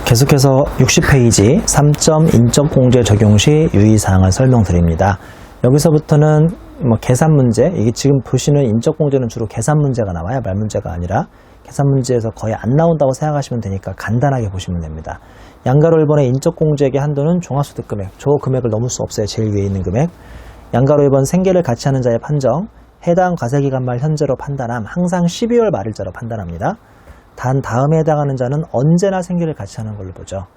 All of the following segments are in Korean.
계속해서 60페이지 3점 인적공제 적용 시 유의사항을 설명드립니다. 여기서부터는 계산 문제, 이게 지금 보시는 인적공제는 주로 계산 문제가 나와요. 말 문제가 아니라 계산 문제에서 거의 안 나온다고 생각하시면 되니까 간단하게 보시면 됩니다. 양가로 1번의 인적공제액의 한도는 종합소득 금액, 저 금액을 넘을 수 없어요. 제일 위에 있는 금액. 양가로 1번 생계를 같이 하는 자의 판정, 해당 과세기간 말 현재로 판단함, 항상 12월 말일자로 판단합니다. 단 다음에 해당하는 자는 언제나 생계를 같이 하는 걸로 보죠.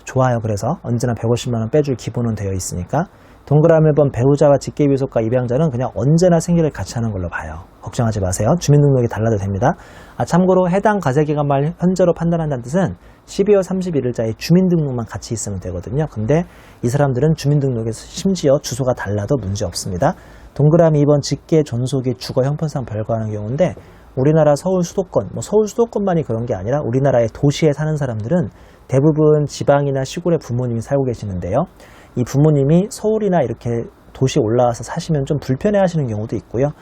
좋아요. 그래서 언제나 150만원 빼줄 기본은 되어 있으니까. 동그라미 1번 배우자와 직계비속과 입양자는 그냥 언제나 생계를 같이 하는 걸로 봐요. 걱정하지 마세요. 주민등록이 달라도 됩니다. 참고로 해당 과세기간 말 현재로 판단한다는 뜻은 12월 31일자에 주민등록만 같이 있으면 되거든요. 근데 이 사람들은 주민등록에서 심지어 주소가 달라도 문제 없습니다. 동그라미 2번 직계 존속이 주거 형편상 별거하는 경우인데, 우리나라 서울 수도권, 서울 수도권만이 그런 게 아니라 우리나라의 도시에 사는 사람들은 대부분 지방이나 시골에 부모님이 살고 계시는데요. 이 부모님이 서울이나 이렇게 도시에 올라와서 사시면 좀 불편해 하시는 경우도 있고요.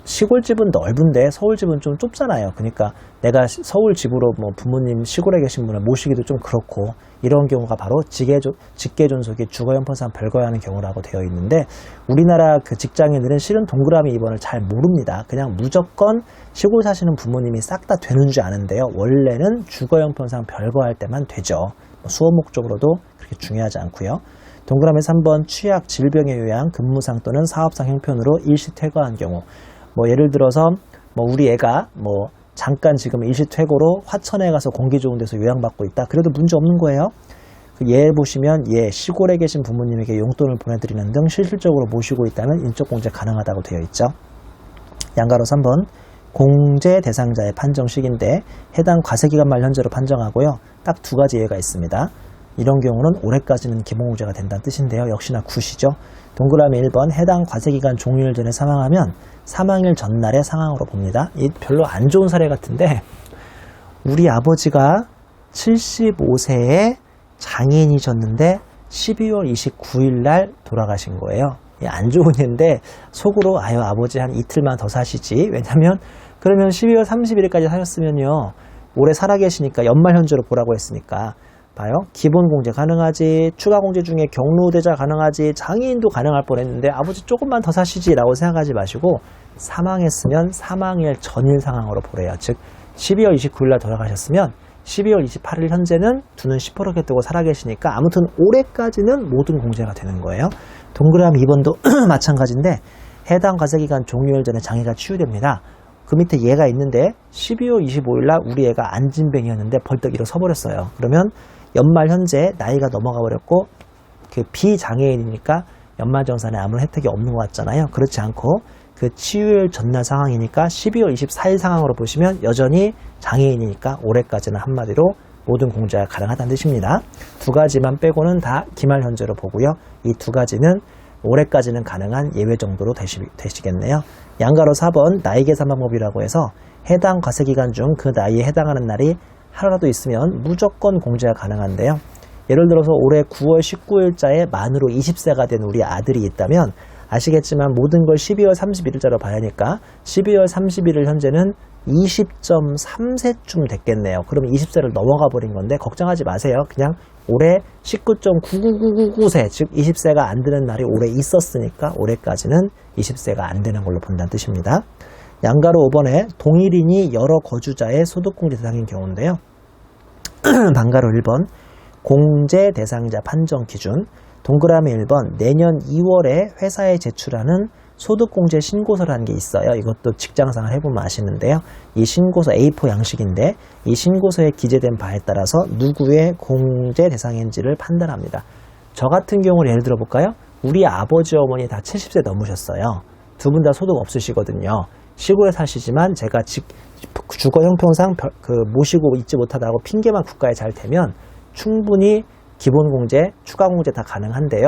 시골집은 넓은데 서울집은 좀 좁잖아요. 그러니까 내가 서울집으로 부모님 시골에 계신 분을 모시기도 좀 그렇고, 이런 경우가 바로 직계존속이 주거형편상 별거해야 하는 경우라고 되어 있는데, 우리나라 그 직장인들은 실은 동그라미 2번을 잘 모릅니다. 그냥 무조건 시골 사시는 부모님이 싹 다 되는 줄 아는데요. 원래는 주거형편상 별거할 때만 되죠. 수업 목적으로도 그렇게 중요하지 않고요. 동그라미 3번 취약, 질병의 요양, 근무상 또는 사업상 형편으로 일시 퇴거한 경우, 예를 들어서 우리 애가 잠깐 지금 일시 퇴거로 화천에 가서 공기 좋은 데서 요양받고 있다. 그래도 문제 없는 거예요. 얘 보시면 시골에 계신 부모님에게 용돈을 보내드리는 등 실질적으로 모시고 있다면 인적공제 가능하다고 되어 있죠. 양가로 3번 공제 대상자의 판정 시기인데 해당 과세기간 말 현재로 판정하고요. 딱 두 가지 예가 있습니다. 이런 경우는 올해까지는 기본공제가 된다는 뜻인데요. 역시나 굿이죠. 동그라미 1번 해당 과세기간 종료일 전에 사망하면 사망일 전날의 상황으로 봅니다. 이 별로 안 좋은 사례 같은데, 우리 아버지가 75세에 장애인이셨는데 12월 29일 날 돌아가신 거예요. 안 좋은 예인데 속으로 아버지 한 이틀만 더 사시지. 왜냐면 그러면 12월 31일까지 사셨으면요, 올해 살아계시니까 연말 현재로 보라고 했으니까 봐요. 기본공제 가능하지, 추가공제 중에 경로대자 가능하지, 장애인도 가능할 뻔했는데 아버지 조금만 더 사시지 라고 생각하지 마시고, 사망했으면 사망일 전일 상황으로 보래요. 즉 12월 29일 날 돌아가셨으면 12월 28일 현재는 두는 10%게 뜨고 살아계시니까 아무튼 올해까지는 모든 공제가 되는 거예요. 동그라미 2번도 마찬가지인데 해당 과세기간 종료일 전에 장애가 치유됩니다. 그 밑에 얘가 있는데 12월 25일 날 우리 애가 안진뱅이였는데 벌떡 일어서 버렸어요. 그러면 연말 현재 나이가 넘어가 버렸고 그 비장애인이니까 연말정산에 아무런 혜택이 없는 것 같잖아요. 그렇지 않고 그 치유일 전날 상황이니까 12월 24일 상황으로 보시면 여전히 장애인이니까 올해까지는 한마디로 모든 공제가 가능하다는 뜻입니다. 두 가지만 빼고는 다 기말 현재로 보고요. 이 두 가지는 올해까지는 가능한 예외 정도로 되시겠네요. 양가로 4번 나이 계산 방법이라고 해서 해당 과세기간 중 그 나이에 해당하는 날이 하루라도 있으면 무조건 공제가 가능한데요. 예를 들어서 올해 9월 19일자에 만으로 20세가 된 우리 아들이 있다면 아시겠지만 모든 걸 12월 31일자로 봐야 하니까 12월 31일 현재는 20.3세쯤 됐겠네요. 그러면 20세를 넘어가 버린 건데 걱정하지 마세요. 그냥 올해 19.99999세, 즉 20세가 안 되는 날이 올해 있었으니까 올해까지는 20세가 안 되는 걸로 본다는 뜻입니다. 양가로 5번에 동일인이 여러 거주자의 소득공제 대상인 경우인데요. 반가로 1번 공제 대상자 판정 기준, 동그라미 1번 내년 2월에 회사에 제출하는 소득공제 신고서라는 게 있어요. 이것도 직장생활 해보면 아시는데요. 이 신고서 A4 양식인데 이 신고서에 기재된 바에 따라서 누구의 공제 대상인지를 판단합니다. 저 같은 경우를 예를 들어 볼까요? 우리 아버지 어머니 다 70세 넘으셨어요. 두 분 다 소득 없으시거든요. 시골에 사시지만 제가 주거 형편상 모시고 있지 못하다고 핑계만 국가에 잘 대면 충분히 기본공제, 추가공제 다 가능한데요.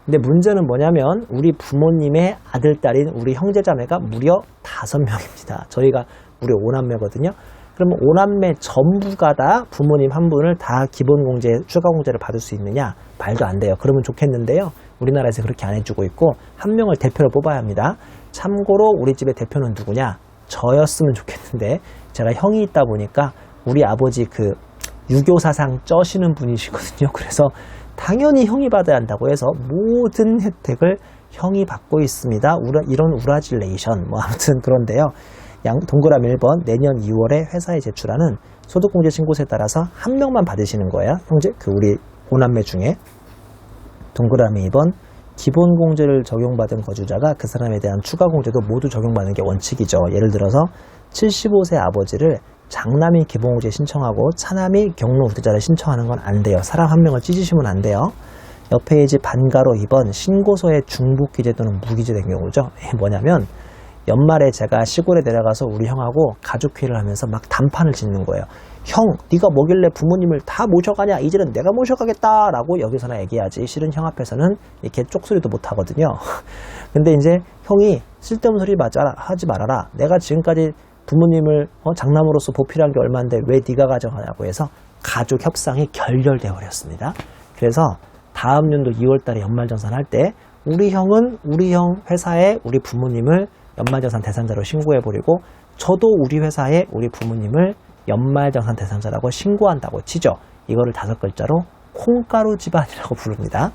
근데 문제는 뭐냐면 우리 부모님의 아들, 딸인 우리 형제자매가 무려 5명입니다. 저희가 무려 5남매거든요. 그러면 5남매 전부가 다 부모님 한 분을 다 기본공제, 추가공제를 받을 수 있느냐? 말도 안 돼요. 그러면 좋겠는데요. 우리나라에서 그렇게 안 해주고 있고 한 명을 대표로 뽑아야 합니다. 참고로 우리 집의 대표는 누구냐? 저였으면 좋겠는데 제가 형이 있다 보니까 우리 아버지 유교사상 쩌시는 분이시거든요. 그래서 당연히 형이 받아야 한다고 해서 모든 혜택을 형이 받고 있습니다. 이런 우라질레이션 뭐 아무튼 그런데요. 동그라미 1번 내년 2월에 회사에 제출하는 소득공제 신고서에 따라서 한 명만 받으시는 거예요. 형제 우리 5남매 중에. 동그라미 2번 기본공제를 적용받은 거주자가 그 사람에 대한 추가공제도 모두 적용받는 게 원칙이죠. 예를 들어서 75세 아버지를 장남이 기본공제 신청하고 차남이 경로우대자를 신청하는 건 안 돼요. 사람 한 명을 찢으시면 안 돼요. 옆 페이지 반가로 2번 신고서에 중복기재 또는 무기재된 경우죠. 뭐냐면 연말에 제가 시골에 내려가서 우리 형하고 가족회의를 하면서 막 단판을 짓는 거예요. 형, 네가 뭐길래 부모님을 다 모셔가냐? 이제는 내가 모셔가겠다 라고 여기서나 얘기하지. 실은 형 앞에서는 이렇게 쪽소리도 못 하거든요. 근데 이제 형이 쓸데없는 소리 하지 말아라. 내가 지금까지 부모님을 장남으로서 보필한 게 얼마인데 왜 네가 가져가냐고 해서 가족 협상이 결렬되어 버렸습니다. 그래서 다음 연도 2월달에 연말정산할 때 우리 형은 우리 형 회사에 우리 부모님을 연말정산 대상자로 신고해버리고 저도 우리 회사에 우리 부모님을 연말정산 대상자라고 신고한다고 치죠. 이거를 5글자로 콩가루 집안이라고 부릅니다.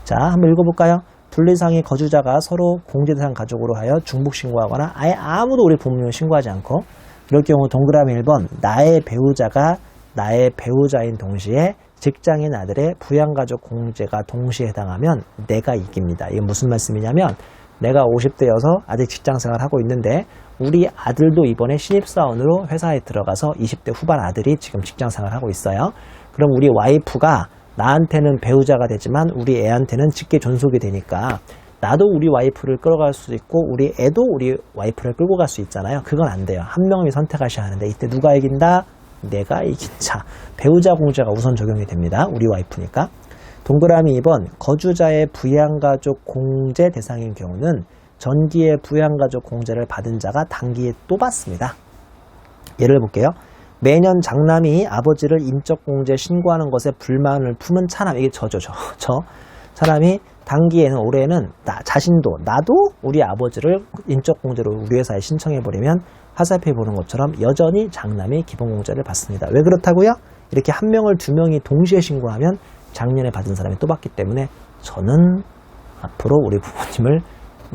자, 한번 읽어볼까요? 분리상의 거주자가 서로 공제대상 가족으로 하여 중복신고하거나 아예 아무도 우리 부모님을 신고하지 않고 이럴 경우 동그라미 1번 나의 배우자가 나의 배우자인 동시에 직장인 아들의 부양가족 공제가 동시에 해당하면 내가 이깁니다. 이게 무슨 말씀이냐면 내가 50대여서 아직 직장생활을 하고 있는데 우리 아들도 이번에 신입사원으로 회사에 들어가서 20대 후반 아들이 지금 직장생활을 하고 있어요. 그럼 우리 와이프가 나한테는 배우자가 되지만 우리 애한테는 직계 존속이 되니까 나도 우리 와이프를 끌어갈 수 있고 우리 애도 우리 와이프를 끌고 갈 수 있잖아요. 그건 안 돼요. 한 명이 선택하셔야 하는데 이때 누가 이긴다? 내가 이긴다. 배우자 공제가 우선 적용이 됩니다. 우리 와이프니까. 동그라미 2번 거주자의 부양가족 공제 대상인 경우는 전기의 부양가족 공제를 받은 자가 단기에 또 받습니다. 예를 볼게요. 매년 장남이 아버지를 인적공제 신고하는 것에 불만을 품은 차남, 이게 저 차남이 단기에는 올해는 자신도 나도 우리 아버지를 인적공제로 우리 회사에 신청해버리면 화살표 보는 것처럼 여전히 장남이 기본공제를 받습니다. 왜 그렇다고요? 이렇게 한 명을 2명이 동시에 신고하면 작년에 받은 사람이 또 받기 때문에 저는 앞으로 우리 부모님을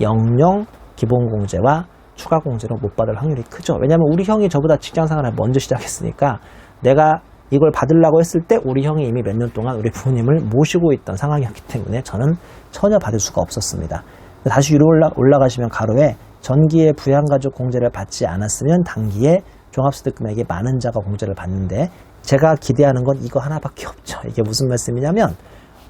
영영 기본공제와 추가공제로 못 받을 확률이 크죠. 왜냐하면 우리 형이 저보다 직장생활을 먼저 시작했으니까 내가 이걸 받으려고 했을 때 우리 형이 이미 몇 년 동안 우리 부모님을 모시고 있던 상황이었기 때문에 저는 전혀 받을 수가 없었습니다. 다시 위로 올라가시면 가로에 전기의 부양가족 공제를 받지 않았으면 단기에 종합소득금액이 많은 자가 공제를 받는데 제가 기대하는 건 이거 하나밖에 없죠. 이게 무슨 말씀이냐면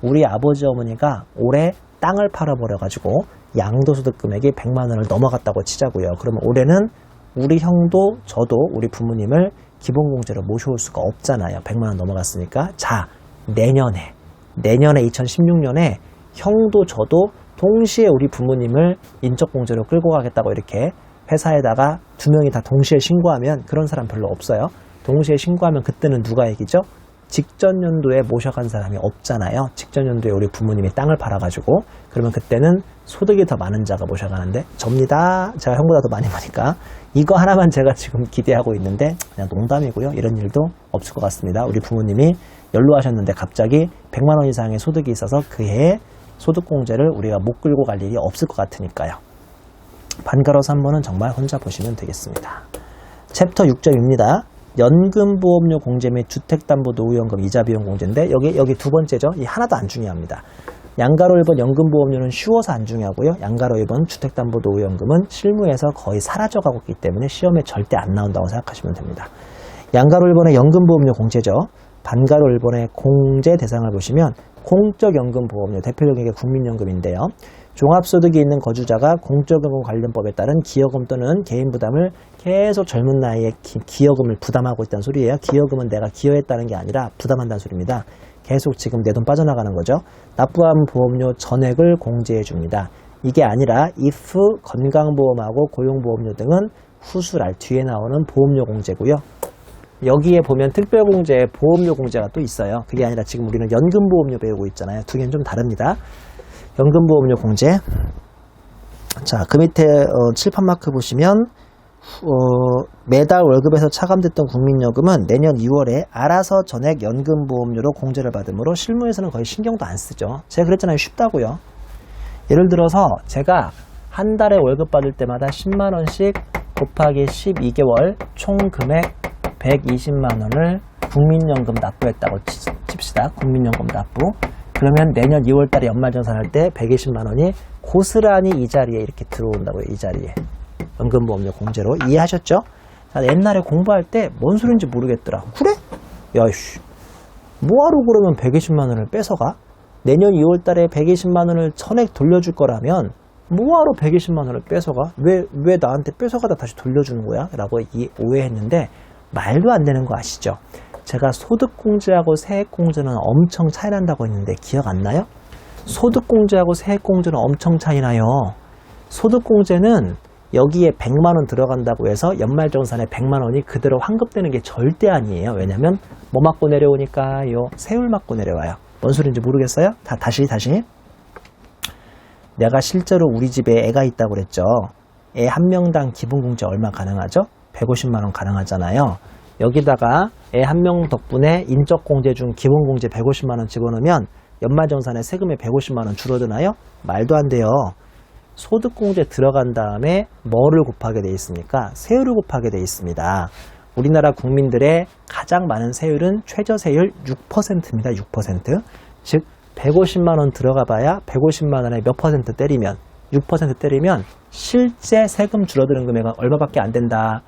우리 아버지 어머니가 올해 땅을 팔아버려가지고 양도소득 금액이 100만 원을 넘어갔다고 치자고요. 그러면 올해는 우리 형도 저도 우리 부모님을 기본공제로 모셔올 수가 없잖아요. 100만 원 넘어갔으니까. 자, 내년에 2016년에 형도 저도 동시에 우리 부모님을 인적공제로 끌고 가겠다고 이렇게 회사에다가 2명이 다 동시에 신고하면 그런 사람 별로 없어요. 동시에 신고하면 그때는 누가 이기죠? 직전 연도에 모셔간 사람이 없잖아요. 직전 연도에 우리 부모님이 땅을 팔아가지고 그러면 그때는 소득이 더 많은 자가 모셔가는데 접니다. 제가 형보다 더 많이 버니까 이거 하나만 제가 지금 기대하고 있는데 그냥 농담이고요. 이런 일도 없을 것 같습니다. 우리 부모님이 연로하셨는데 갑자기 100만 원 이상의 소득이 있어서 그 해에 소득공제를 우리가 못 끌고 갈 일이 없을 것 같으니까요. 반가로 3번은 정말 혼자 보시면 되겠습니다. 챕터 6점입니다. 연금보험료 공제 및 주택담보노후연금 이자비용 공제인데 여기 두 번째죠. 이 하나도 안 중요합니다. 양가로 1번 연금보험료는 쉬워서 안 중요하고요. 양가로 2번 주택담보노후연금은 실무에서 거의 사라져가고 있기 때문에 시험에 절대 안 나온다고 생각하시면 됩니다. 양가로 1번의 연금보험료 공제죠. 반가로 1번의 공제 대상을 보시면 공적연금보험료, 대표적인 게 국민연금인데요. 종합소득이 있는 거주자가 공적연금 관련법에 따른 기여금 또는 개인부담을 계속 젊은 나이에 기여금을 부담하고 있다는 소리예요. 기여금은 내가 기여했다는 게 아니라 부담한다는 소리입니다. 계속 지금 내 돈 빠져나가는 거죠. 납부한 보험료 전액을 공제해 줍니다. 이게 아니라 if 건강보험하고 고용보험료 등은 후술할 뒤에 나오는 보험료 공제고요. 여기에 보면 특별공제, 보험료 공제가 또 있어요. 그게 아니라 지금 우리는 연금보험료 배우고 있잖아요. 두 개는 좀 다릅니다. 연금보험료 공제. 자, 그 밑에 칠판 마크 보시면 매달 월급에서 차감됐던 국민연금은 내년 2월에 알아서 전액 연금보험료로 공제를 받으므로 실무에서는 거의 신경도 안 쓰죠. 제가 그랬잖아요. 쉽다고요. 예를 들어서 제가 한 달에 월급 받을 때마다 10만원씩 곱하기 12개월 총 금액 120만원을 국민연금 납부했다고 칩시다. 국민연금 납부. 그러면 내년 2월 달에 연말정산할 때 120만원이 고스란히 이 자리에 이렇게 들어온다고요. 이 자리에. 연금보험료 공제로. 이해하셨죠? 자, 옛날에 공부할 때 뭔 소리인지 모르겠더라. 그래? 야이씨. 뭐하러 그러면 120만원을 뺏어가? 내년 2월 달에 120만원을 전액 돌려줄 거라면 뭐하러 120만원을 뺏어가? 왜 나한테 뺏어가다 다시 돌려주는 거야? 라고 오해했는데 말도 안 되는 거 아시죠? 제가 소득공제하고 세액공제는 엄청 차이 난다고 했는데 기억 안 나요? 소득공제하고 세액공제는 엄청 차이 나요. 소득공제는 여기에 100만원 들어간다고 해서 연말정산에 100만원이 그대로 환급되는 게 절대 아니에요. 왜냐면 뭐 맞고 내려오니까요? 세율 맞고 내려와요. 뭔 소리인지 모르겠어요? 다시. 내가 실제로 우리 집에 애가 있다고 그랬죠. 애 한 명당 기본공제 얼마 가능하죠? 150만원 가능하잖아요. 여기다가 애 한 명 덕분에 인적공제 중 기본공제 150만원 집어넣으면 연말정산에 세금이 150만원 줄어드나요? 말도 안 돼요. 소득공제 들어간 다음에 뭐를 곱하게 돼 있습니까? 세율을 곱하게 돼 있습니다. 우리나라 국민들의 가장 많은 세율은 최저세율 6%입니다. 6%. 즉 150만원 들어가 봐야 150만원에 몇 퍼센트 때리면 6% 때리면 실제 세금 줄어드는 금액은 얼마밖에 안 된다?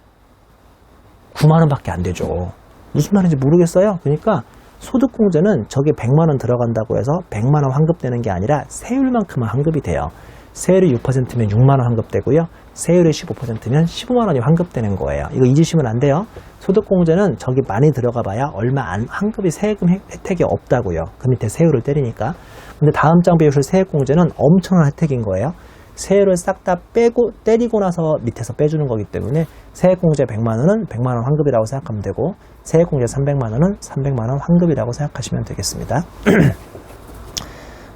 9만원밖에 안 되죠. 무슨 말인지 모르겠어요. 그러니까 소득공제는 저게 100만원 들어간다고 해서 100만원 환급되는 게 아니라 세율만큼은 환급이 돼요. 세율이 6%면 6만원 환급되고요. 세율이 15%면 15만원이 환급되는 거예요. 이거 잊으시면 안 돼요. 소득공제는 저기 많이 들어가 봐야 얼마 안 환급이 세금 혜택이 없다고요. 그 밑에 세율을 때리니까. 근데 다음 장 배우실 세액공제는 엄청난 혜택인 거예요. 세율을 싹 다 빼고 때리고 나서 밑에서 빼주는 거기 때문에 세액공제 100만원은 100만원 환급이라고 생각하면 되고 세액공제 300만원은 300만원 환급이라고 생각하시면 되겠습니다.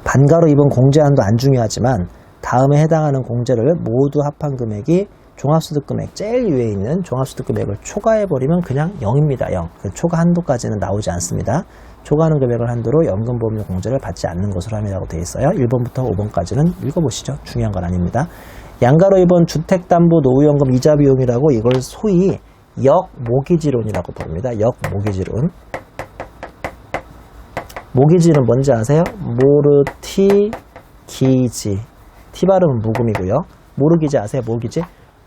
반가로 입은 공제한도 안 중요하지만 다음에 해당하는 공제를 모두 합한 금액이 종합소득금액 제일 위에 있는 종합소득금액을 초과해버리면 그냥 0입니다. 0. 그 초과 한도까지는 나오지 않습니다. 초과하는 금액을 한도로 연금보험료 공제를 받지 않는 것으로 함이라고 되어 있어요. 1번부터 5번까지는 읽어보시죠. 중요한 건 아닙니다. 양가로 2번 주택담보노후연금 이자 비용이라고 이걸 소위 역모기지론이라고 부릅니다. 역모기지론. 모기지는 뭔지 아세요? 모르티기지. 티 발음은 묵음이고요. 모르기지 아세요?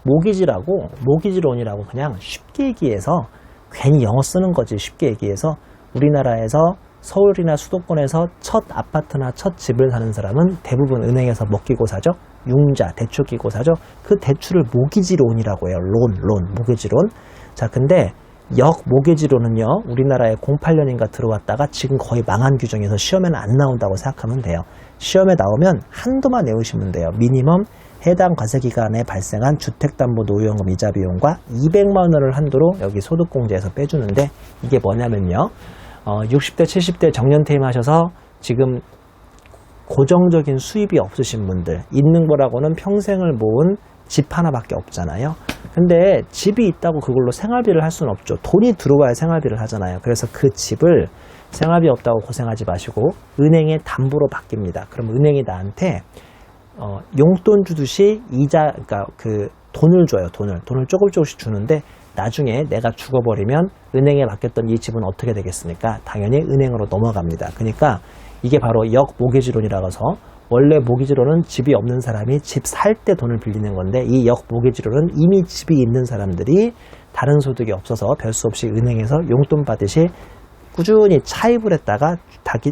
모기지라고 모기지론이라고 그냥 쉽게 얘기해서 괜히 영어 쓰는 거지. 쉽게 얘기해서 우리나라에서 서울이나 수도권에서 첫 아파트나 첫 집을 사는 사람은 대부분 은행에서 먹기고 사죠. 융자, 대출 끼고 사죠. 그 대출을 모기지론이라고 해요. 론, 모기지론. 자, 근데 역모기지론은요, 우리나라에 08년인가 들어왔다가 지금 거의 망한 규정에서 시험에는 안 나온다고 생각하면 돼요. 시험에 나오면 한도만 외우시면 돼요. 미니멈 해당 과세기간에 발생한 주택담보노후연금 이자 비용과 200만 원을 한도로 여기 소득공제에서 빼주는데 이게 뭐냐면요. 60대, 70대 정년퇴임 하셔서 지금 고정적인 수입이 없으신 분들, 있는 거라고는 평생을 모은 집 하나밖에 없잖아요. 근데 집이 있다고 그걸로 생활비를 할 수는 없죠. 돈이 들어와야 생활비를 하잖아요. 그래서 그 집을 생활비 없다고 고생하지 마시고 은행에 담보로 맡깁니다. 그럼 은행이 나한테 용돈 주듯이 이자, 그러니까 그 돈을 줘요. 돈을 조금씩 주는데 나중에 내가 죽어버리면 은행에 맡겼던 이 집은 어떻게 되겠습니까? 당연히 은행으로 넘어갑니다. 그러니까 이게 바로 역모기지론이라고 해서 원래 모기지론은 집이 없는 사람이 집 살 때 돈을 빌리는 건데 이 역모기지론은 이미 집이 있는 사람들이 다른 소득이 없어서 별 수 없이 은행에서 용돈 받듯이 꾸준히 차입을 했다가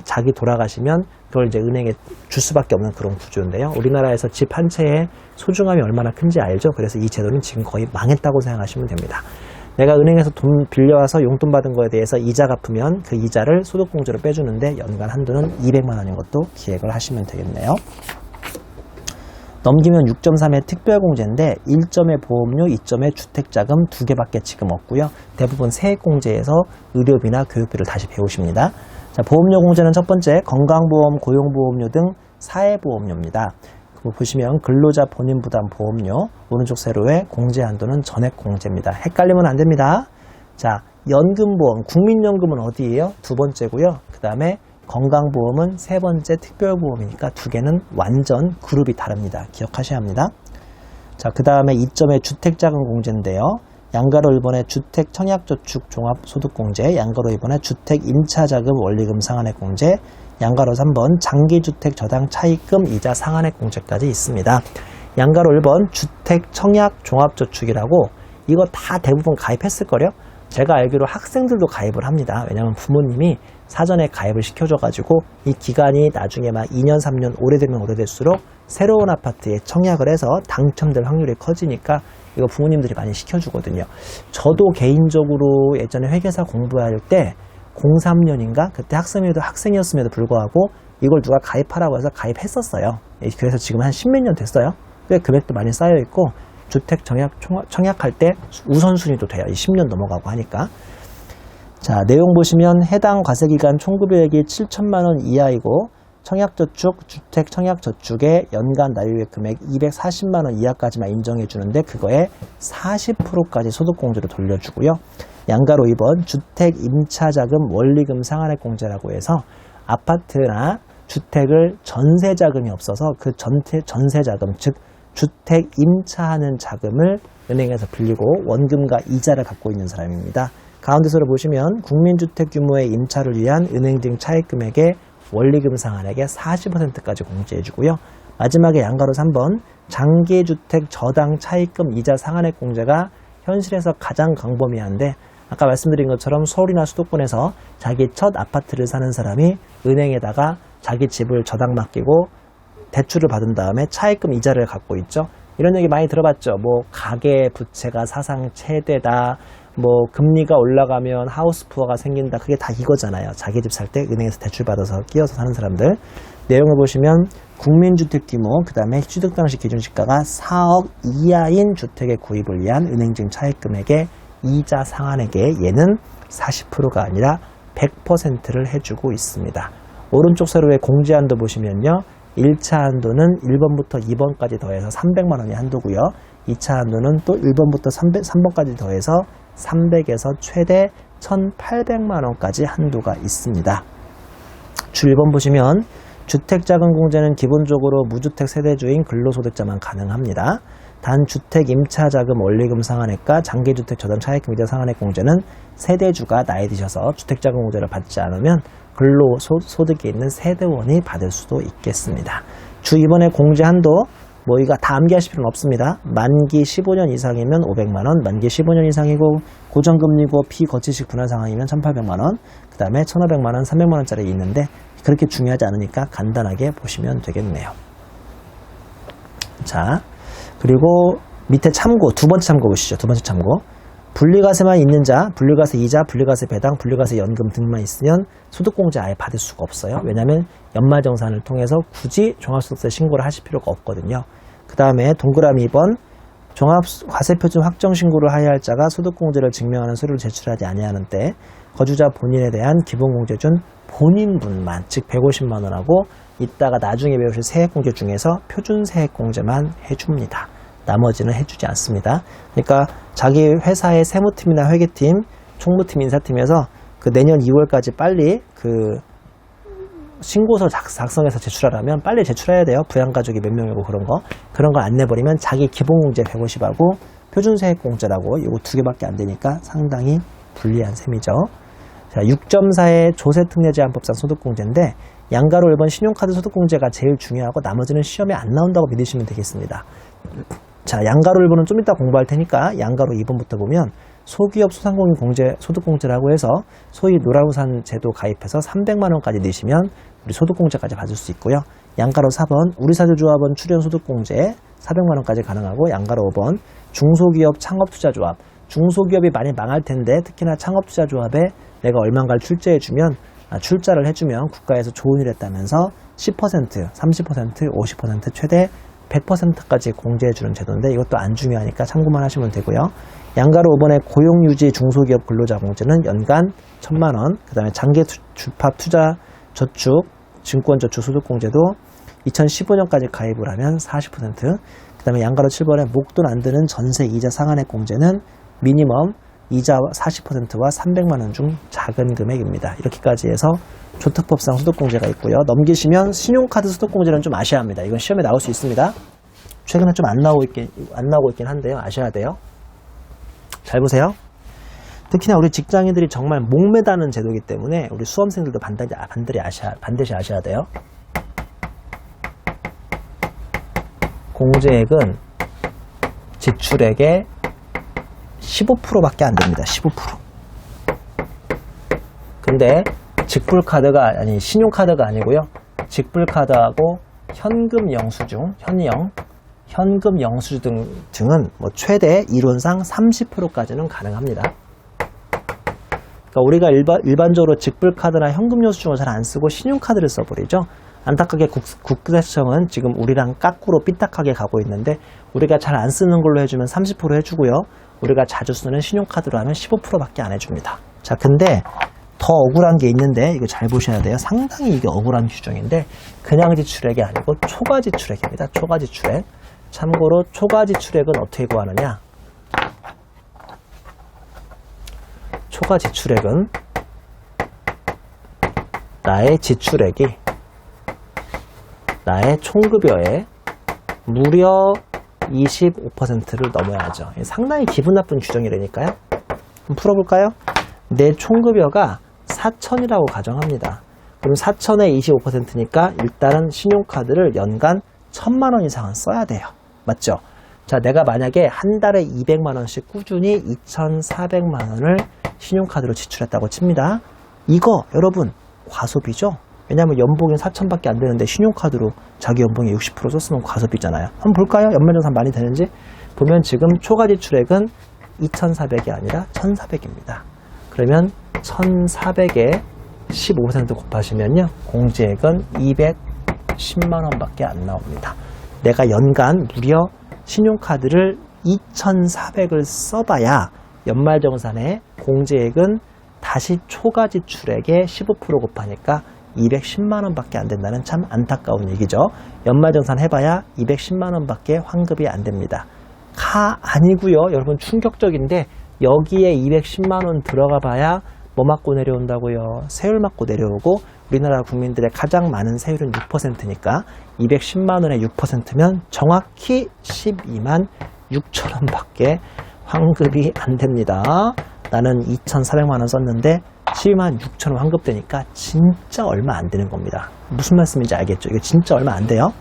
자기 돌아가시면 그걸 이제 은행에 줄 수밖에 없는 그런 구조인데요. 우리나라에서 집 한 채의 소중함이 얼마나 큰지 알죠? 그래서 이 제도는 지금 거의 망했다고 생각하시면 됩니다. 내가 은행에서 돈 빌려와서 용돈 받은 거에 대해서 이자 갚으면 그 이자를 소득공제로 빼주는데 연간 한도는 200만 원인 것도 기획을 하시면 되겠네요. 넘기면 6.3의 특별공제인데 1점의 보험료, 2점의 주택자금 2개밖에 지금 없고요. 대부분 세액공제에서 의료비나 교육비를 다시 배우십니다. 자, 보험료 공제는 첫 번째 건강보험, 고용보험료 등 사회보험료입니다. 보시면 근로자 본인 부담 보험료, 오른쪽 세로의 공제 한도는 전액 공제입니다. 헷갈리면 안 됩니다. 자, 연금보험, 국민연금은 어디예요? 두 번째고요. 그 다음에 건강보험은 세 번째 특별보험이니까 두 개는 완전 그룹이 다릅니다. 기억하셔야 합니다. 자, 그 다음에 2점의 주택자금 공제인데요. 양가로 1번에 주택 청약저축 종합소득공제, 양가로 2번에 주택 임차자금 원리금 상한액 공제, 양가로 3번 장기주택 저당 차입금 이자 상한액 공제까지 있습니다. 양가로 1번 주택 청약 종합저축이라고 이거 다 대부분 가입했을걸요? 제가 알기로 학생들도 가입을 합니다. 왜냐하면 부모님이 사전에 가입을 시켜줘가지고 이 기간이 나중에 막 2년, 3년 오래되면 오래될수록 새로운 아파트에 청약을 해서 당첨될 확률이 커지니까 이거 부모님들이 많이 시켜주거든요. 저도 개인적으로 예전에 회계사 공부할 때 03년인가 그때 학생이었음에도 불구하고 이걸 누가 가입하라고 해서 가입했었어요. 그래서 지금 한 10몇 년 됐어요. 꽤 금액도 많이 쌓여있고 주택 청약할 때 우선순위도 돼요. 10년 넘어가고 하니까. 자, 내용 보시면 해당 과세기간 총급여액이 7천만 원 이하이고 청약저축, 주택 청약저축의 연간 납입액 금액 240만 원 이하까지만 인정해 주는데 그거에 40%까지 소득공제로 돌려주고요. 양가로 2번 주택 임차자금 원리금 상한액 공제라고 해서 아파트나 주택을 전세자금이 없어서 그 전세자금, 즉 주택 임차하는 자금을 은행에서 빌리고 원금과 이자를 갖고 있는 사람입니다. 가운데서로 보시면 국민주택 규모의 임차를 위한 은행 등 차입 금액의 원리금 상한액의 40%까지 공제해주고요. 마지막에 양가로 3번 장기주택 저당 차입금 이자 상한액 공제가 현실에서 가장 광범위한데 아까 말씀드린 것처럼 서울이나 수도권에서 자기 첫 아파트를 사는 사람이 은행에다가 자기 집을 저당 맡기고 대출을 받은 다음에 차입금 이자를 갖고 있죠. 이런 얘기 많이 들어봤죠. 뭐 가계 부채가 사상 최대다. 뭐 금리가 올라가면 하우스 푸어가 생긴다. 그게 다 이거잖아요. 자기 집 살 때 은행에서 대출 받아서 끼워서 사는 사람들. 내용을 보시면 국민주택 규모, 그 다음에 취득 당시 기준시가가 4억 이하인 주택의 구입을 위한 은행증 차입금액의 이자 상한액에 얘는 40%가 아니라 100%를 해주고 있습니다. 오른쪽 세로의 공제 한도 보시면요. 1차 한도는 1번부터 2번까지 더해서 300만 원이 한도고요. 2차 한도는 또 1번부터 3번까지 더해서 300에서 최대 1,800만 원까지 한도가 있습니다. 주 1번 보시면 주택자금 공제는 기본적으로 무주택 세대주인 근로소득자만 가능합니다. 단 주택 임차자금 원리금 상한액과 장기주택 저당 차입금 이자 상한액 공제는 세대주가 나이 드셔서 주택자금 공제를 받지 않으면 근로소득에 있는 세대원이 받을 수도 있겠습니다. 주 2번의 공제 한도 뭐 이거 다 암기하실 필요는 없습니다. 만기 15년 이상이면 500만원, 만기 15년 이상이고 고정금리고 피거치식 분할 상황이면 1,800만원, 그 다음에 1,500만원, 300만원짜리 있는데 그렇게 중요하지 않으니까 간단하게 보시면 되겠네요. 자, 그리고 밑에 참고, 두 번째 참고 보시죠. 두 번째 참고. 분리과세만 있는 자, 분리과세 이자, 분리과세 배당, 분리과세 연금 등만 있으면 소득공제 아예 받을 수가 없어요. 왜냐하면 연말정산을 통해서 굳이 종합소득세 신고를 하실 필요가 없거든요. 그 다음에 동그라미 2번 종합과세표준 확정신고를 하여야 할 자가 소득공제를 증명하는 서류를 제출하지 아니하는 때 거주자 본인에 대한 기본공제준 본인분만, 즉 150만 원하고 이따가 나중에 배우실 세액공제 중에서 표준 세액공제만 해줍니다. 나머지는 해주지 않습니다. 그러니까 자기 회사의 세무팀이나 회계팀, 총무팀, 인사팀에서 그 내년 2월까지 빨리 그 신고서 작성해서 제출하라면 빨리 제출해야 돼요. 부양가족이 몇 명이고 그런 거 안 내버리면 자기 기본공제 150하고 표준세액공제라고 이거 두 개밖에 안 되니까 상당히 불리한 셈이죠. 자, 6.4의 조세특례제한법상 소득공제인데 양가로 1번 신용카드 소득공제가 제일 중요하고 나머지는 시험에 안 나온다고 믿으시면 되겠습니다. 자, 양가로 1번은 좀 이따 공부할 테니까 양가로 2번부터 보면 소기업 소상공인 공제 소득공제라고 해서 소위 노란우산 제도 가입해서 300만 원까지 내시면 우리 소득공제까지 받을 수 있고요. 양가로 4번 우리사주조합원 출연 소득공제 400만 원까지 가능하고 양가로 5번 중소기업 창업투자조합 중소기업이 많이 망할 텐데 특히나 창업투자조합에 내가 얼마인가를 출자를 해주면 국가에서 좋은 일 했다면서 10%, 30%, 50% 최대 100%까지 공제해주는 제도인데 이것도 안 중요하니까 참고만 하시면 되고요. 양가로 5번의 고용유지 중소기업 근로자 공제는 연간 1,000만 원, 그 다음에 장기 주합 투자 저축, 증권저축 소득공제도 2015년까지 가입을 하면 40%, 그 다음에 양가로 7번에 목돈 안 드는 전세 이자 상한액 공제는 미니멈 이자 40%와 300만원 중 작은 금액입니다. 이렇게까지 해서 조특법상 소득공제가 있고요. 넘기시면 신용카드 소득공제는 좀 아셔야 합니다. 이건 시험에 나올 수 있습니다. 최근에 좀 안 나오고 있긴 한데요. 아셔야 돼요. 잘 보세요. 특히나 우리 직장인들이 정말 목매다는 제도이기 때문에 우리 수험생들도 반드시 아셔야 돼요. 공제액은 지출액의 15%밖에 안 됩니다. 15%. 근데 직불카드가 아니 신용카드가 아니고요. 직불카드하고 현금 영수증, 현금 영수증 등은 뭐 최대 이론상 30%까지는 가능합니다. 그러니까 우리가 일반적으로 직불카드나 현금 영수증을 잘 안 쓰고 신용카드를 써버리죠. 안타깝게 국세청은 지금 우리랑 깎으로 삐딱하게 가고 있는데 우리가 잘 안 쓰는 걸로 해주면 30% 해주고요. 우리가 자주 쓰는 신용카드로 하면 15%밖에 안 해줍니다. 자, 근데 더 억울한 게 있는데 이거 잘 보셔야 돼요. 상당히 이게 억울한 규정인데 그냥 지출액이 아니고 초과 지출액입니다. 초과 지출액. 참고로 초과 지출액은 어떻게 구하느냐? 초과 지출액은 나의 지출액이 나의 총급여의 무려 25%를 넘어야죠. 상당히 기분 나쁜 규정이라니까요. 한번 풀어볼까요? 내 총급여가 4천이라고 가정합니다. 그럼 4천의 25%니까 일단은 신용카드를 연간 1,000만 원 이상은 써야 돼요. 맞죠? 자, 내가 만약에 한 달에 200만 원씩 꾸준히 2,400만 원을 신용카드로 지출했다고 칩니다. 이거 여러분 과소비죠? 왜냐하면 연봉이 4천밖에 안 되는데 신용카드로 자기 연봉의 60% 썼으면 과소비잖아요. 한번 볼까요? 연말정산 많이 되는지. 보면 지금 초과 지출액은 2,400이 아니라 1,400입니다. 그러면 1,400에 15% 곱하시면요. 공제액은 210만 원밖에 안 나옵니다. 내가 연간 무려 신용카드를 2,400을 써봐야 연말정산의 공제액은 다시 초과 지출액에 15% 곱하니까 210만 원밖에 안 된다는 참 안타까운 얘기죠. 연말정산 해봐야 210만 원밖에 환급이 안 됩니다. 아니고요. 여러분 충격적인데 여기에 210만 원 들어가 봐야 뭐 맞고 내려온다고요? 세율 맞고 내려오고 우리나라 국민들의 가장 많은 세율은 6%니까 210만 원의 6%면 정확히 12만 6천 원밖에 환급이 안 됩니다. 나는 2,400만 원 썼는데 12만 6천 원 환급되니까 진짜 얼마 안 되는 겁니다. 무슨 말씀인지 알겠죠? 이거 진짜 얼마 안 돼요.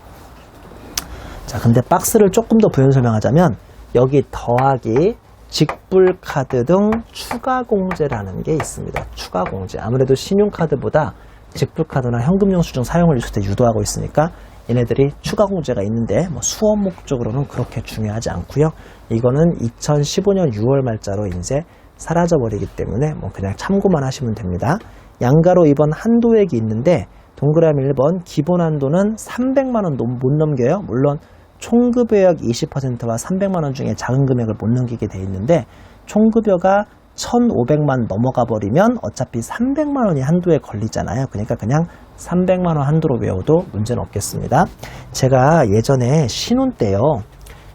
자, 근데 박스를 조금 더 부연 설명하자면 여기 더하기 직불카드 등 추가 공제라는 게 있습니다. 추가 공제. 아무래도 신용카드보다 직불카드나 현금영수증 사용을 요새 유도하고 있으니까 얘네들이 추가 공제가 있는데 뭐 수업 목적으로는 그렇게 중요하지 않고요. 이거는 2015년 6월 말자로 이제 사라져버리기 때문에 뭐 그냥 참고만 하시면 됩니다. 양가로 이번 한도액이 있는데 동그라미 1번 기본 한도는 300만 원 못 넘겨요. 물론 총급여액 20%와 300만 원 중에 작은 금액을 못 넘기게 돼 있는데 총급여가 1,500만 넘어가 버리면 어차피 300만 원이 한도에 걸리잖아요. 그러니까 그냥 300만 원 한도로 외워도 문제는 없겠습니다. 제가 예전에 신혼 때요.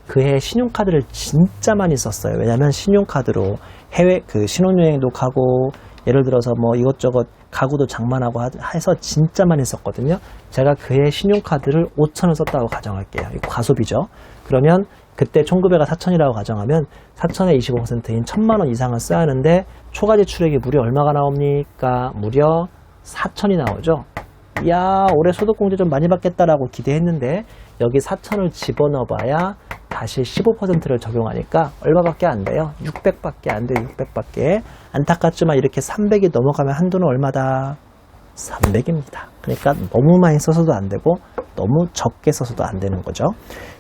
그해 신용카드를 진짜 많이 썼어요. 왜냐면 신용카드로 해외 신혼여행도 가고 예를 들어서 뭐 이것저것 가구도 장만하고 해서 진짜 많이 썼거든요. 제가 그해 신용카드를 5,000원 썼다고 가정할게요. 이거 과소비죠. 그러면 그때 총급여가 4,000이라고 가정하면 4,000의 25%인 1,000만 원 이상을 써야 하는데 초과 지출액이 무려 얼마가 나옵니까? 무려 4,000이 나오죠. 이야, 올해 소득공제 좀 많이 받겠다라고 기대했는데 여기 4,000을 집어넣어봐야 다시 15%를 적용하니까 얼마밖에 안 돼요? 600밖에 안 돼요. 600밖에. 안타깝지만 이렇게 300이 넘어가면 한도는 얼마다? 300입니다. 그러니까 너무 많이 써서도 안 되고 너무 적게 써서도 안 되는 거죠.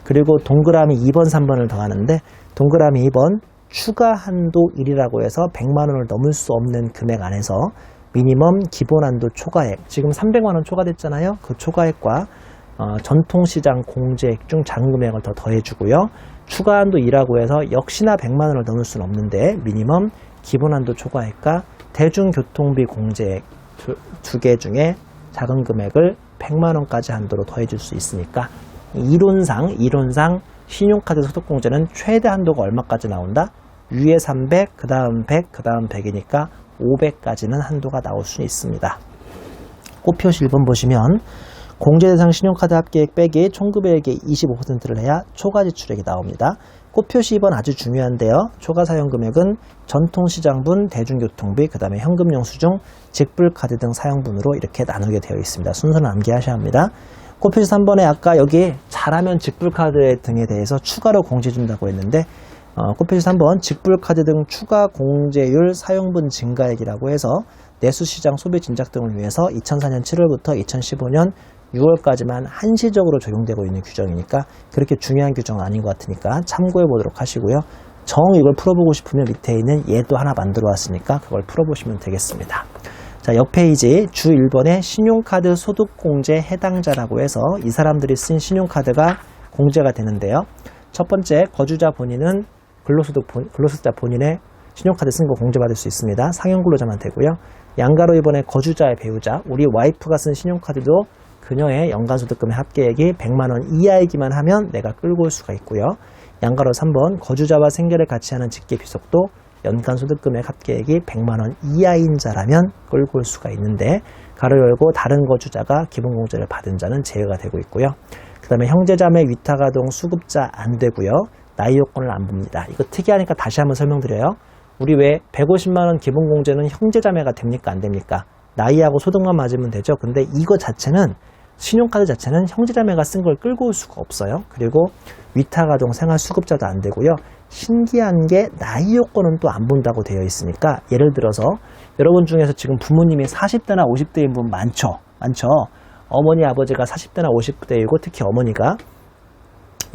그리고 동그라미 2번, 3번을 더하는데 동그라미 2번 추가 한도 1이라고 해서 100만 원을 넘을 수 없는 금액 안에서 미니멈 기본 한도 초과액, 지금 300만 원 초과됐잖아요. 그 초과액과 전통시장 공제액 중 작은 금액을 더 더해주고요. 추가 한도 2라고 해서 역시나 100만 원을 넘을 수는 없는데 미니멈 기본 한도 초과액과 대중교통비 공제액 두 개 중에 작은 금액을 100만원까지 한도로 더해줄 수 있으니까 이론상 신용카드 소득공제는 최대 한도가 얼마까지 나온다? 위에 300, 그 다음 100, 그 다음 100이니까 500까지는 한도가 나올 수 있습니다. 꽃표시 1번 보시면 공제대상 신용카드 합계액 빼기 총급액의 25%를 해야 초과 지출액이 나옵니다. 꽃표시 2번 아주 중요한데요. 초과 사용금액은 전통시장분, 대중교통비, 그 다음에 현금영수증, 직불카드 등 사용분으로 이렇게 나누게 되어 있습니다. 순서는 암기하셔야 합니다. 꽃표시 3번에 아까 여기 잘하면 직불카드 등에 대해서 추가로 공제 준다고 했는데 꽃표시 3번 직불카드 등 추가 공제율 사용분 증가액이라고 해서 내수시장 소비 진작 등을 위해서 2004년 7월부터 2015년 6월까지만 한시적으로 적용되고 있는 규정이니까 그렇게 중요한 규정은 아닌 것 같으니까 참고해 보도록 하시고요. 정 이걸 풀어보고 싶으면 밑에 있는 예도 하나 만들어 왔으니까 그걸 풀어보시면 되겠습니다. 자, 옆 페이지 주 1번에 신용카드 소득공제 해당자라고 해서 이 사람들이 쓴 신용카드가 공제가 되는데요. 첫 번째, 거주자 본인은 근로소득자 본인의 신용카드 쓴 거 공제받을 수 있습니다. 상여근로자만 되고요. 양가로 2번에 거주자의 배우자, 우리 와이프가 쓴 신용카드도 그녀의 연간소득금의 합계액이 100만원 이하이기만 하면 내가 끌고 올 수가 있고요. 양가로 3번, 거주자와 생계를 같이 하는 직계비속도 연간소득금액 합계액이 100만원 이하인 자라면 끌고 올 수가 있는데 가로 열고 다른 거주자가 기본공제를 받은 자는 제외가 되고 있고요. 그 다음에 형제자매 위탁아동 수급자 안 되고요. 나이 요건을 안 봅니다. 이거 특이하니까 다시 한번 설명드려요. 우리 왜 150만원 기본공제는 형제자매가 됩니까? 안 됩니까? 나이하고 소득만 맞으면 되죠. 근데 이거 자체는 신용카드 자체는 형제자매가 쓴 걸 끌고 올 수가 없어요. 그리고 위탁아동 생활수급자도 안 되고요. 신기한 게 나이 요건은 또 안 본다고 되어 있으니까 예를 들어서 여러분 중에서 지금 부모님이 40대나 50대인 분 많죠. 어머니 아버지가 40대나 50대이고 특히 어머니가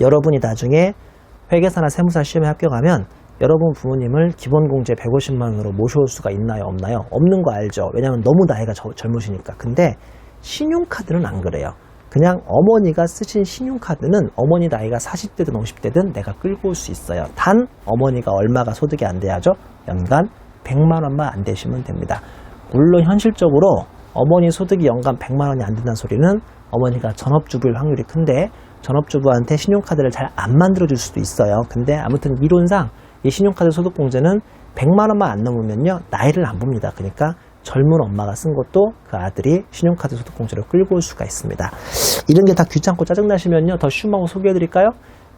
여러분이 나중에 회계사나 세무사 시험에 합격하면 여러분 부모님을 기본공제 150만원으로 모셔올 수가 있나요? 없나요? 없는 거 알죠? 왜냐하면 너무 나이가 젊으시니까. 근데 신용카드는 안 그래요. 그냥 어머니가 쓰신 신용카드는 어머니 나이가 40대든 50대든 내가 끌고 올 수 있어요. 단 어머니가 얼마가 소득이 안 돼야죠? 연간 100만원만 안 되시면 됩니다. 물론 현실적으로 어머니 소득이 연간 100만원이 안 된다는 소리는 어머니가 전업주부일 확률이 큰데 전업주부한테 신용카드를 잘 안 만들어줄 수도 있어요. 근데 아무튼 이론상 이 신용카드 소득공제는 100만원만 안 넘으면요 나이를 안 봅니다. 그러니까 젊은 엄마가 쓴 것도 그 아들이 신용카드 소득공제로 끌고 올 수가 있습니다. 이런 게 다 귀찮고 짜증나시면요 더 쉬운 방법 소개해드릴까요?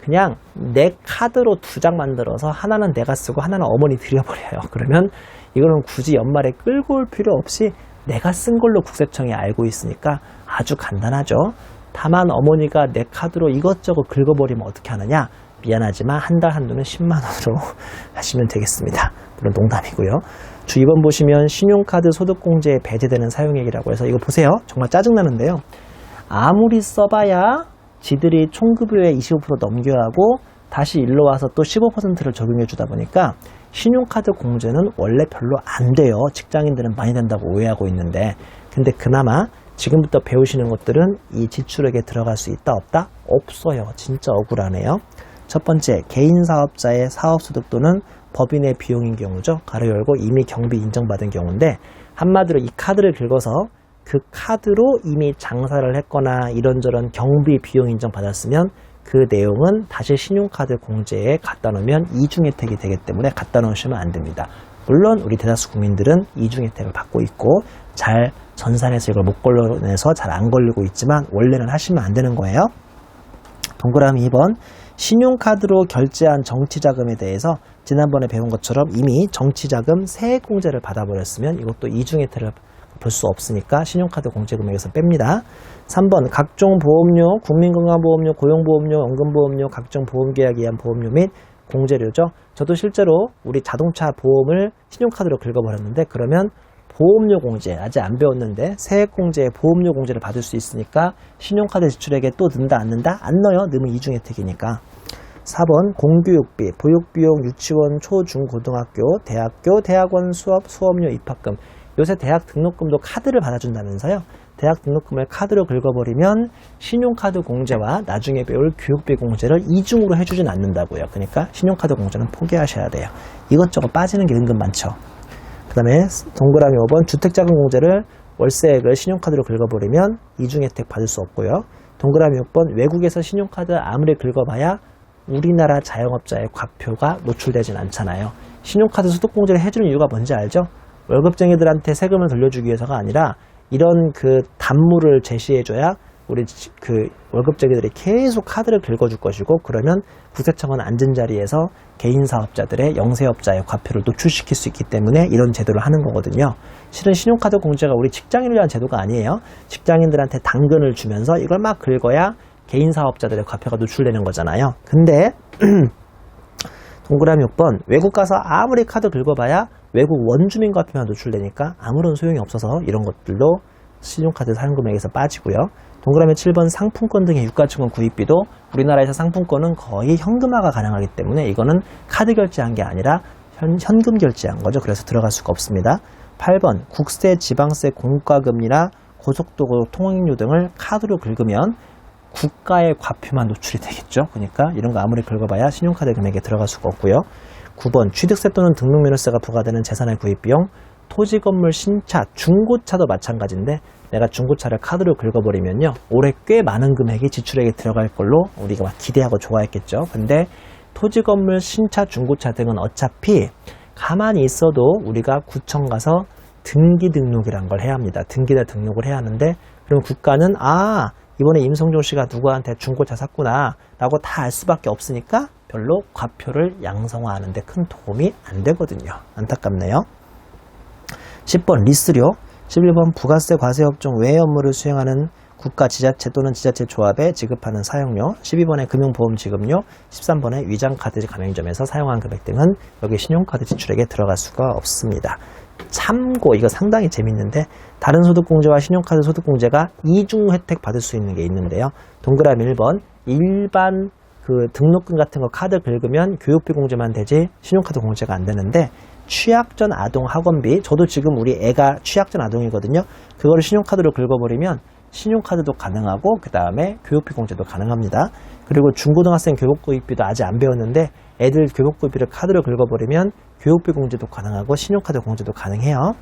그냥 내 카드로 2장 만들어서 하나는 내가 쓰고 하나는 어머니 드려버려요. 그러면 이거는 굳이 연말에 끌고 올 필요 없이 내가 쓴 걸로 국세청이 알고 있으니까 아주 간단하죠. 다만 어머니가 내 카드로 이것저것 긁어버리면 어떻게 하느냐? 미안하지만 한 달 한도는 10만원으로 하시면 되겠습니다. 물론 농담이고요. 주 2번 보시면 신용카드 소득공제에 배제되는 사용액이라고 해서 이거 보세요. 정말 짜증나는데요. 아무리 써봐야 지들이 총급여의 25% 넘겨야 하고 다시 일로 와서 또 15%를 적용해 주다 보니까 신용카드 공제는 원래 별로 안 돼요. 직장인들은 많이 된다고 오해하고 있는데 근데 그나마 지금부터 배우시는 것들은 이 지출액에 들어갈 수 있다 없다? 없어요. 진짜 억울하네요. 첫 번째, 개인사업자의 사업소득 또는 법인의 비용인 경우죠. 가로 열고 이미 경비 인정받은 경우인데 한마디로 이 카드를 긁어서 그 카드로 이미 장사를 했거나 이런저런 경비 비용 인정받았으면 그 내용은 다시 신용카드 공제에 갖다 놓으면 이중 혜택이 되기 때문에 갖다 놓으시면 안 됩니다. 물론 우리 대다수 국민들은 이중 혜택을 받고 있고 잘 전산해서 이걸 못 걸러내서 잘 안 걸리고 있지만 원래는 하시면 안 되는 거예요. 동그라미 2번 신용카드로 결제한 정치자금에 대해서 지난번에 배운 것처럼 이미 정치자금 세액공제를 받아버렸으면 이것도 이중 혜택을 볼 수 없으니까 신용카드 공제금액에서 뺍니다. 3번 각종 보험료, 국민건강보험료, 고용보험료, 연금보험료, 각종 보험계약에 의한 보험료 및 공제료죠. 저도 실제로 우리 자동차 보험을 신용카드로 긁어버렸는데 그러면 보험료 공제, 아직 안 배웠는데 세액공제에 보험료 공제를 받을 수 있으니까 신용카드 지출액에 또 넣는다 안 넣는다? 안 넣어요. 넣으면 이중 혜택이니까. 4번 공교육비, 보육비용, 유치원, 초, 중, 고등학교, 대학교, 대학원 수업, 수업료, 입학금. 요새 대학 등록금도 카드를 받아준다면서요. 대학 등록금을 카드로 긁어버리면 신용카드 공제와 나중에 배울 교육비 공제를 이중으로 해주진 않는다고요. 그러니까 신용카드 공제는 포기하셔야 돼요. 이것저것 빠지는 게 은근 많죠. 그 다음에 동그라미 5번 주택자금 공제를 월세액을 신용카드로 긁어버리면 이중 혜택 받을 수 없고요. 동그라미 6번 외국에서 신용카드 아무리 긁어봐야 우리나라 자영업자의 과표가 노출되진 않잖아요. 신용카드 소득공제를 해주는 이유가 뭔지 알죠? 월급쟁이들한테 세금을 돌려주기 위해서가 아니라 이런 그 단물을 제시해줘야 우리 그 월급쟁이들이 계속 카드를 긁어줄 것이고, 그러면 국세청은 앉은 자리에서 개인 사업자들의 영세업자의 과표를 노출시킬 수 있기 때문에 이런 제도를 하는 거거든요. 실은 신용카드 공제가 우리 직장인을 위한 제도가 아니에요. 직장인들한테 당근을 주면서 이걸 막 긁어야 개인 사업자들의 과표가 노출되는 거잖아요. 근데 동그라미 6번 외국 가서 아무리 카드 긁어봐야 외국 원주민 과표만 노출되니까 아무런 소용이 없어서 이런 것들도 신용카드 사용 금액에서 빠지고요. 동그라미 7번 상품권 등의 유가증권 구입비도 우리나라에서 상품권은 거의 현금화가 가능하기 때문에 이거는 카드 결제한 게 아니라 현금 결제한 거죠. 그래서 들어갈 수가 없습니다. 8번 국세, 지방세, 공과금이나 고속도로 통행료 등을 카드로 긁으면 국가의 과표만 노출이 되겠죠. 그러니까 이런 거 아무리 긁어봐야 신용카드 금액에 들어갈 수가 없고요. 9번 취득세 또는 등록면허세가 부과되는 재산의 구입비용, 토지 건물 신차, 중고차도 마찬가지인데 내가 중고차를 카드로 긁어버리면요 올해 꽤 많은 금액이 지출액에 들어갈 걸로 우리가 막 기대하고 좋아했겠죠. 근데 토지 건물 신차, 중고차 등은 어차피 가만히 있어도 우리가 구청 가서 등기 등록이란 걸 해야 합니다. 등기다 등록을 해야 하는데, 그럼 국가는 이번에 임성종 씨가 누구한테 중고차 샀구나 라고 다 알 수밖에 없으니까 별로 과표를 양성화하는 데 큰 도움이 안 되거든요. 안타깝네요. 10번 리스료, 11번 부가세 과세 업종 외의 업무를 수행하는 국가 지자체 또는 지자체 조합에 지급하는 사용료, 12번에 금융보험 지급료, 13번에 위장카드 가맹점에서 사용한 금액 등은 여기 신용카드 지출액에 들어갈 수가 없습니다. 참고, 이거 상당히 재밌는데 다른 소득공제와 신용카드 소득공제가 이중 혜택 받을 수 있는 게 있는데요. 동그라미 1번 일반 그 등록금 같은 거 카드 긁으면 교육비 공제만 되지 신용카드 공제가 안 되는데, 취약전 아동 학원비, 저도 지금 우리 애가 취약전 아동이거든요. 그거를 신용카드로 긁어버리면 신용카드도 가능하고 그 다음에 교육비 공제도 가능합니다. 그리고 중고등학생 교복구입비도 아직 안 배웠는데 애들 교복구입비를 카드로 긁어버리면 교육비 공제도 가능하고 신용카드 공제도 가능해요.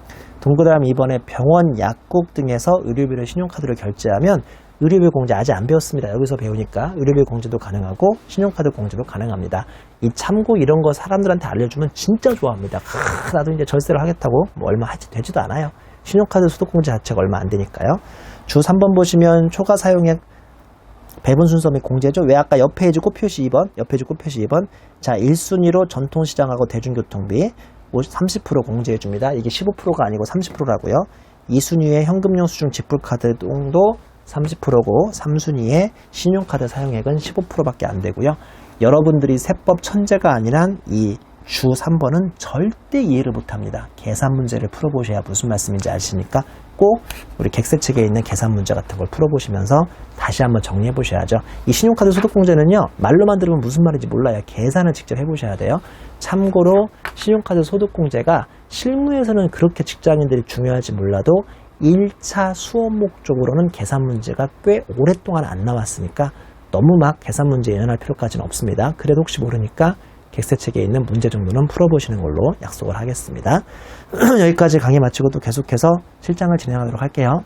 동그라미 2번에 병원, 약국 등에서 의료비를 신용카드로 결제하면 의료비 공제 아직 안 배웠습니다. 여기서 배우니까 의료비 공제도 가능하고 신용카드 공제도 가능합니다. 이 참고 이런 거 사람들한테 알려주면 진짜 좋아합니다. 나도 이제 절세를 하겠다고 뭐 얼마 되지도 않아요. 신용카드 소득공제 자체가 얼마 안 되니까요. 주 3번 보시면 초과 사용액 배분 순서 및 공제죠. 왜 아까 옆 페이지 꽃표시 2번, 옆 페이지 꽃표시 2번. 자, 1순위로 전통시장하고 대중교통비 30% 공제해 줍니다. 이게 15%가 아니고 30%라고요. 2순위에 현금용 수중 지불카드 등도 30%고 3순위에 신용카드 사용액은 15%밖에 안 되고요. 여러분들이 세법 천재가 아니란 이 주 3번은 절대 이해를 못합니다. 계산 문제를 풀어보셔야 무슨 말씀인지 아시니까 꼭 우리 객세책에 있는 계산 문제 같은 걸 풀어보시면서 다시 한번 정리해 보셔야죠. 이 신용카드 소득공제는요, 말로만 들으면 무슨 말인지 몰라요. 계산을 직접 해보셔야 돼요. 참고로 신용카드 소득공제가 실무에서는 그렇게 직장인들이 중요할지 몰라도 1차 수업 목적으로는 계산 문제가 꽤 오랫동안 안 나왔으니까 너무 막 계산 문제 예언할 필요까지는 없습니다. 그래도 혹시 모르니까 객세책에 있는 문제 정도는 풀어보시는 걸로 약속을 하겠습니다. 여기까지 강의 마치고 또 계속해서 실장을 진행하도록 할게요.